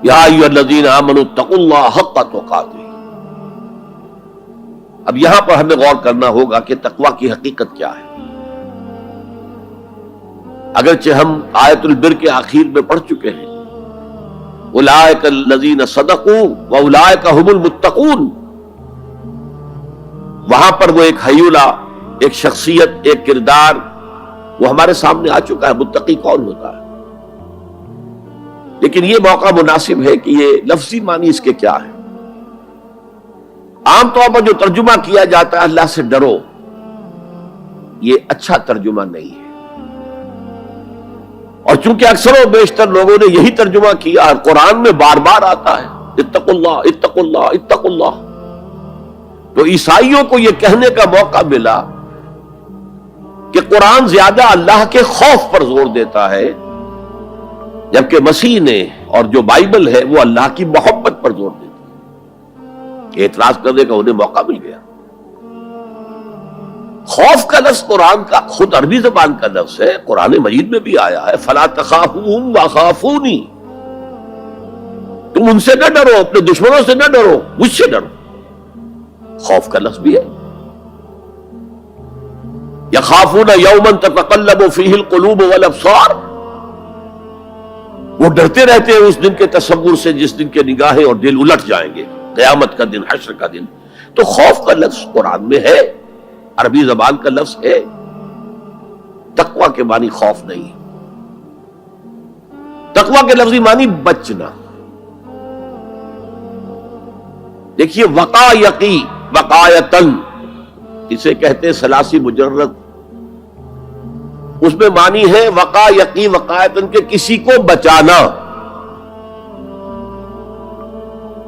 یا ایھا الذین آمنوا اتقوا اللہ حق تقاتہ۔ اب یہاں پر ہمیں غور کرنا ہوگا کہ تقوی کی حقیقت کیا ہے۔ اگرچہ ہم آیت البر کے آخر میں پڑھ چکے ہیں اولئک الذین صدقوا واولئک هم المتقون، وہاں پر وہ ایک حیولہ، ایک شخصیت، ایک کردار وہ ہمارے سامنے آ چکا ہے، متقی کون ہوتا ہے۔ لیکن یہ موقع مناسب ہے کہ یہ لفظی معنی اس کے کیا ہے۔ عام طور پر جو ترجمہ کیا جاتا ہے اللہ سے ڈرو، یہ اچھا ترجمہ نہیں ہے، اور چونکہ اکثر و بیشتر لوگوں نے یہی ترجمہ کیا اور قرآن میں بار بار آتا ہے اتقوا اللہ اتقوا اللہ اتقوا اللہ، تو عیسائیوں کو یہ کہنے کا موقع ملا کہ قرآن زیادہ اللہ کے خوف پر زور دیتا ہے، جبکہ مسیح نے اور جو بائبل ہے وہ اللہ کی محبت پر زور دیتا ہے۔ اعتراض کرنے کا انہیں موقع مل گیا۔ خوف کا لفظ قرآن کا خود عربی زبان کا لفظ ہے، قرآن مجید میں بھی آیا ہے فلا تخافوہم وخافونی، تم ان سے نہ ڈرو، اپنے دشمنوں سے نہ ڈرو، مجھ سے ڈرو۔ خوف کا لفظ بھی ہے۔ یخافون یوما تتقلب فیہ القلوب والابصار، وہ ڈرتے رہتے ہیں اس دن کے تصور سے جس دن کے نگاہیں اور دل الٹ جائیں گے، قیامت کا دن، حشر کا دن۔ تو خوف کا لفظ قرآن میں ہے، عربی زبان کا لفظ ہے۔ تقوی کے معنی خوف نہیں، تقوی کے لفظی معنی بچنا۔ دیکھیے وقا یقی وقایتن، اسے کہتے ہیں ثلاثی مجرد، اس میں معنی ہے وقا یقی وقایتن کے کسی کو بچانا۔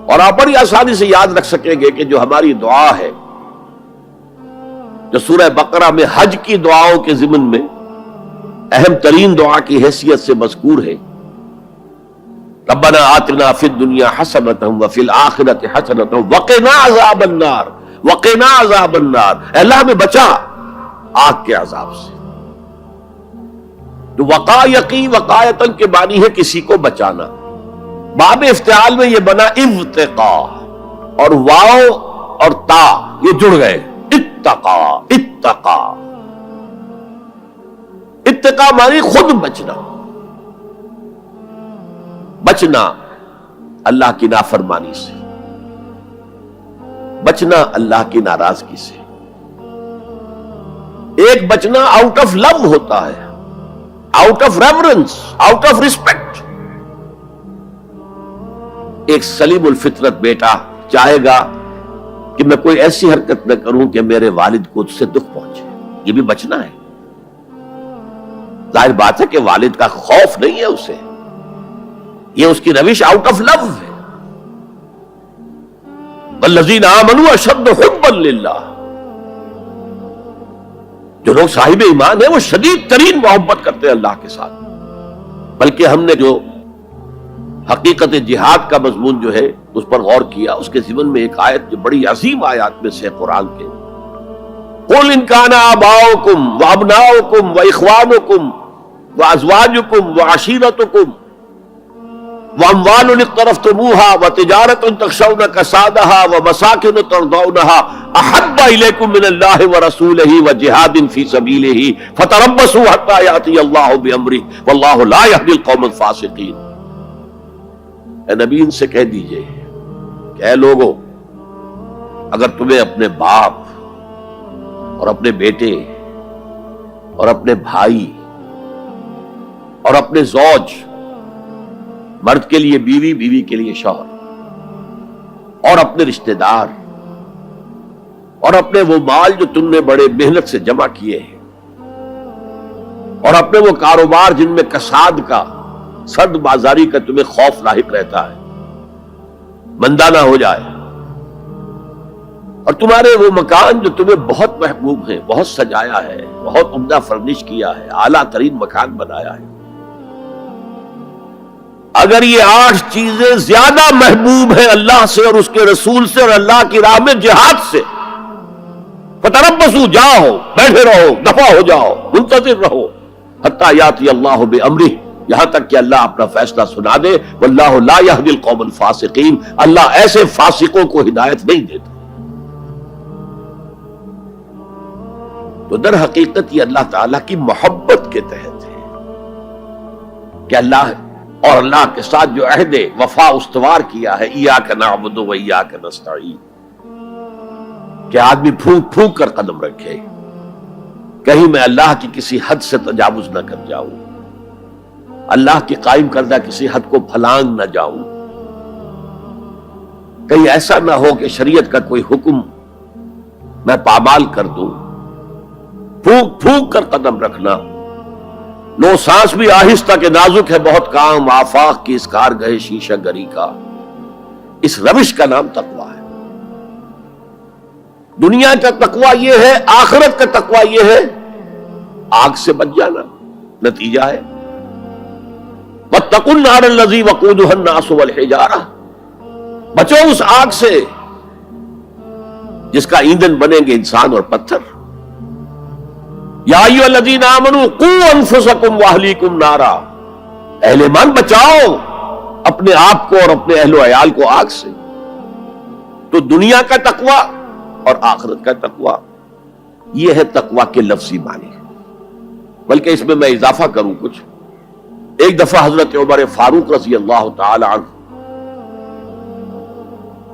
اور آپ بڑی آسانی سے یاد رکھ سکیں گے کہ جو ہماری دعا ہے، جو سورہ بقرہ میں حج کی دعاؤں کے ضمن میں اہم ترین دعا کی حیثیت سے مذکور ہے، ربنا آتنا فی الدنیا حسنۃ وفی الآخرۃ حسنۃ وقنا عذاب النار، وقنا عذاب النار، اے اللہ ہمیں بچا آگ کے عذاب سے۔ تو وقا یقی وقایتن کے معنی ہے کسی کو بچانا۔ باب افتعال میں یہ بنا ابتقا، اور واو اور تا یہ جڑ گئے، اتقا اتقا۔ اتقا معنی خود بچنا، بچنا اللہ کی نافرمانی سے، بچنا اللہ کی ناراضگی سے۔ ایک بچنا آؤٹ آف لو ہوتا ہے، out of reverence, out of respect. ایک سلیم الفطرت بیٹا چاہے گا کہ میں کوئی ایسی حرکت نہ کروں کہ میرے والد کو اس سے دکھ پہنچے، یہ بھی بچنا ہے۔ ظاہر بات ہے کہ والد کا خوف نہیں ہے اسے، یہ اس کی روش آؤٹ آف لو ہے۔ والذین آمنوا اشد حبا للہ، جو لوگ صاحب ایمان ہیں وہ شدید ترین محبت کرتے ہیں اللہ کے ساتھ۔ بلکہ ہم نے جو حقیقت جہاد کا مضمون جو ہے اس پر غور کیا، اس کے ضمن میں ایک آیت جو بڑی عظیم آیات میں سے قرآن کے، قل ان کان آباؤکم وابناؤکم واخوانکم وازواجکم وعشیرتکم واموال اقترفتموها وتجارۃ تخشون کسادها ومساکن ترضونها احب الیکم من اللہ ورسولہ وجہاد فی سبیلہ فتربصوا حتی یأتی اللہ بامرہ واللہ لا یہدی القوم الفاسقین۔ اے نبی ان سے کہہ دیجئے کہ اے لوگو، اگر تمہیں اپنے باپ اور اپنے بیٹے اور اپنے بھائی اور اپنے زوج، مرد کے لیے بیوی، بیوی کے لیے شوہر، اور اپنے رشتہ دار اور اپنے وہ مال جو تم نے بڑے محنت سے جمع کیے ہیں، اور اپنے وہ کاروبار جن میں کساد کا، سرد بازاری کا تمہیں خوف لاحق رہتا ہے، مندہ نہ ہو جائے، اور تمہارے وہ مکان جو تمہیں بہت محبوب ہیں، بہت سجایا ہے، بہت عمدہ فرنش کیا ہے، اعلیٰ ترین مکان بنایا ہے، اگر یہ 8 چیزیں زیادہ محبوب ہیں اللہ سے اور اس کے رسول سے اور اللہ کی راہ میں جہاد سے، فتربصوا، جاؤ، بیٹھے رہو، دفع ہو جاؤ، منتظر رہو، حتی یاتی اللہ بامرہ، یہاں تک کہ اللہ اپنا فیصلہ سنا دے، واللہ لا یہدی القوم الفاسقین، اللہ ایسے فاسقوں کو ہدایت نہیں دیتا۔ تو در حقیقت یہ اللہ تعالیٰ کی محبت کے تحت ہے کہ اللہ اور اللہ کے ساتھ جو عہد وفا استوار کیا ہے، ایاک نعبد و ایاک نستعین، کہ آدمی پھونک پھونک کر قدم رکھے، کہیں میں اللہ کی کسی حد سے تجاوز نہ کر جاؤں، اللہ کی قائم کردہ کسی حد کو پھلانگ نہ جاؤں، کہیں ایسا نہ ہو کہ شریعت کا کوئی حکم میں پامال کر دوں۔ پھونک پھونک کر قدم رکھنا، لو سانس بھی آہستہ کے نازک ہے بہت کام، آفاق کی اس کارگہ شیشہ گری کا، اس روش کا نام تقویٰ ہے۔ دنیا کا تقویٰ یہ ہے، آخرت کا تقویٰ یہ ہے، آگ سے بچ جانا نتیجہ ہے۔ وَاتَّقُوا النَّارَ الَّذِي وَقُودُهَا النَّاسُ وَالْحِجَارَةُ، بچو اس آگ سے جس کا ایندھن بنیں گے انسان اور پتھر۔ یا ایھا الذین آمنوا قوا انفسکم واہلیکم نارا، اہل ایمان بچاؤ اپنے آپ کو اور اپنے اہل و عیال کو آگ سے۔ تو دنیا کا تقویٰ اور آخرت کا تقویٰ، یہ ہے تقویٰ کے لفظی معنی۔ بلکہ اس میں اضافہ کروں کچھ۔ ایک دفعہ حضرت عمر فاروق رضی اللہ تعالی عنہ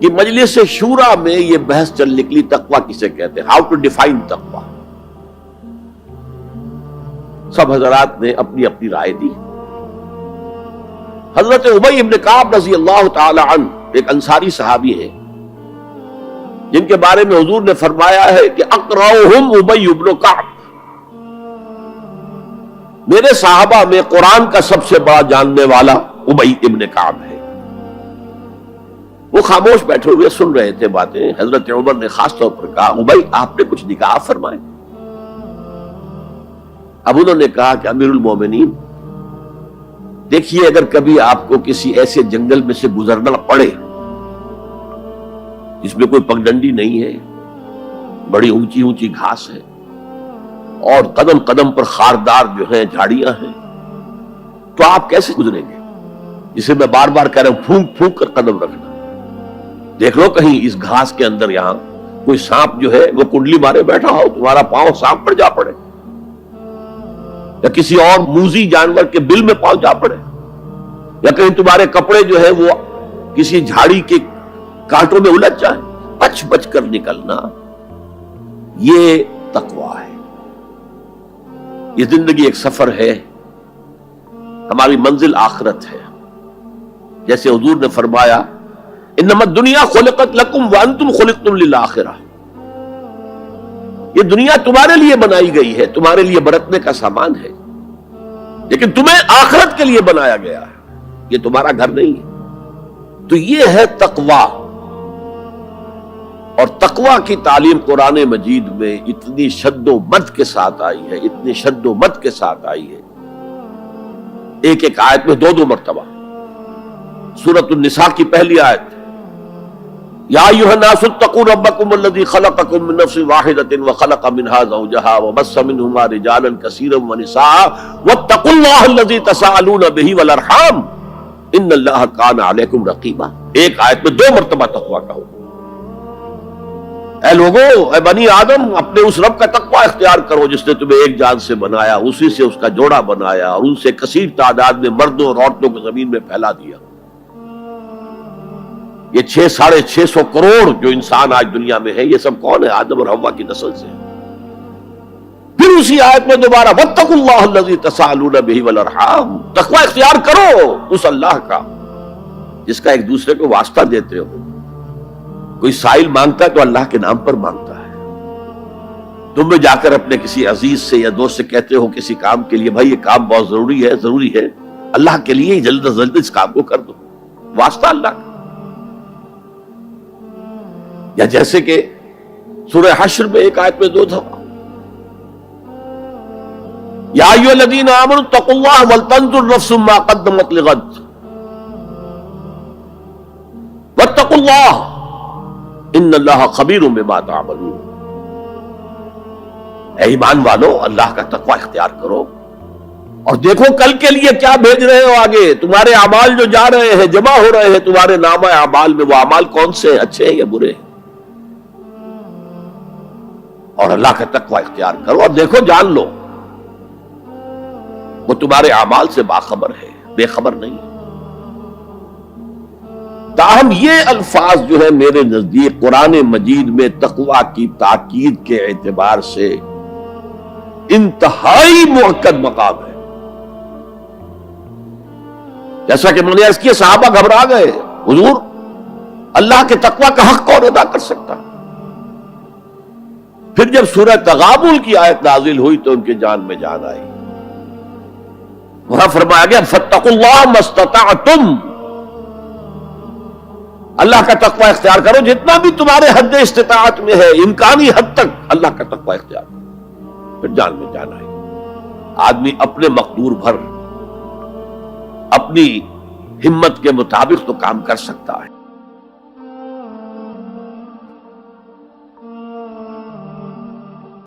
کی مجلس شورا میں یہ بحث چل نکلی، تقویٰ کسے کہتے ہیں، ہاؤ ٹو ڈیفائن تقویٰ۔ سب حضرات نے اپنی اپنی رائے دی۔ حضرت ابی بن کعب رضی اللہ تعالی عنہ ایک انصاری صحابی ہیں جن کے بارے میں حضور نے فرمایا ہے کہ اقرأہم ابی بن کعب، میرے صحابہ میں قرآن کا سب سے بڑا جاننے والا ابی ابن کعب ہے۔ وہ خاموش بیٹھے ہوئے سن رہے تھے باتیں۔ حضرت عمر نے خاص طور پر کہا، ابی آپ نے کچھ نکاح فرمائے؟ اب انہوں نے کہا کہ امیر المومنین دیکھیے، اگر کبھی آپ کو کسی ایسے جنگل میں سے گزرنا پڑے جس میں کوئی پگڈنڈی نہیں ہے، بڑی اونچی اونچی گھاس ہے اور قدم قدم پر خاردار جو ہیں جھاڑیاں ہیں، تو آپ کیسے گزریں گے؟ جسے میں بار بار کہہ رہا ہوں، پھونک پھونک کر قدم رکھنا۔ دیکھ لو کہیں اس گھاس کے اندر یہاں کوئی سانپ جو ہے وہ کنڈلی مارے بیٹھا ہو، تمہارا پاؤں سانپ پر جا پڑے، یا کسی اور موذی جانور کے بل میں پاؤں جا پڑے، یا کہیں تمہارے کپڑے جو ہے وہ کسی جھاڑی کے کانٹوں میں الجھ جائیں، بچ بچ کر نکلنا، یہ تقویٰ ہے۔ یہ زندگی ایک سفر ہے، ہماری منزل آخرت ہے۔ جیسے حضور نے فرمایا، انما الدنیا خلقت لکم وانتم خلقتم للآخرہ، یہ دنیا تمہارے لیے بنائی گئی ہے، تمہارے لیے برتنے کا سامان ہے، لیکن تمہیں آخرت کے لیے بنایا گیا ہے، یہ تمہارا گھر نہیں ہے۔ تو یہ ہے تقویٰ۔ اور تقویٰ کی تعلیم قرآن مجید میں اتنی شد و مد کے ساتھ آئی ہے، اتنی شد و مد کے ساتھ آئی ہے، ایک ایک آیت میں دو مرتبہ۔ سورۃ النساء کی پہلی آیت، یا ایھا الناس اتقوا ربکم الذی خلقکم من نفس واحدۃ وخلق منها زوجها وبث منهما رجالا کثیرا ونساء واتقوا اللہ الذی تساءلون به والارحام ان اللہ کان علیکم رقیبا۔ ایک آیت میں دو مرتبہ تقویٰ کا حکم۔ اے لوگو، اے بنی آدم، اپنے اس رب کا تقویٰ اختیار کرو جس نے تمہیں ایک جان سے بنایا، اسی سے اس کا جوڑا بنایا اور ان سے کثیر تعداد میں مردوں اور عورتوں کو زمین میں پھیلا دیا۔ یہ 600-650 کروڑ جو انسان آج دنیا میں ہے، یہ سب کون ہے؟ آدم اور حوا کی نسل سے۔ پھر اسی آیت میں دوبارہ واتقوا اللہ الذی تساءلون بہ والارحام، تقویٰ اختیار کرو اس اللہ کا جس کا ایک دوسرے کو واسطہ دیتے ہو۔ کوئی سائل مانگتا ہے تو اللہ کے نام پر مانگتا ہے۔ تم بھی جا کر اپنے کسی عزیز سے یا دوست سے کہتے ہو کسی کام کے لیے، بھائی یہ کام بہت ضروری ہے، اللہ کے لیے جلد از جلد اس کام کو کر دو، واسطہ اللہ کا۔ یا جیسے کہ سورہ حشر میں ایک آیت میں 2 دفعہ، یا ایھا الذین آمنوا اتقوا اللہ ولتنظر نفس ما قدمت لغد واتقوا اللہ ان اللہ خبیر بما تعملون۔ اے ایمان والو، اللہ کا تقویٰ اختیار کرو، اور دیکھو کل کے لیے کیا بھیج رہے ہو آگے. تمہارے اعمال جو جا رہے ہیں، جمع ہو رہے ہیں تمہارے نامہ اعمال میں، وہ اعمال کون سے ہیں، اچھے ہیں یا برے ہیں؟ اور اللہ کا تقوی اختیار کرو اور دیکھو، جان لو وہ تمہارے اعمال سے باخبر ہے، بے خبر نہیں. تاہم یہ الفاظ جو ہے میرے نزدیک قرآن مجید میں تقوی کی تاکید کے اعتبار سے انتہائی مؤکد مقام ہے. جیسا کہ میں نے عرض کیا، صحابہ گھبرا گئے، حضور اللہ کے تقوی کا حق کون ادا کر سکتا؟ پھر جب سورہ تغابن کی آیت نازل ہوئی تو ان کے جان میں جان آئی. وہاں فرمایا گیا فاتقوا اللہ ما استطعتم، اللہ کا تقوی اختیار کرو جتنا بھی تمہارے حد استطاعت میں ہے، امکانی حد تک اللہ کا تقوی اختیار کرو. پھر جان میں جان آئی. آدمی اپنے مقدور بھر اپنی ہمت کے مطابق تو کام کر سکتا ہے.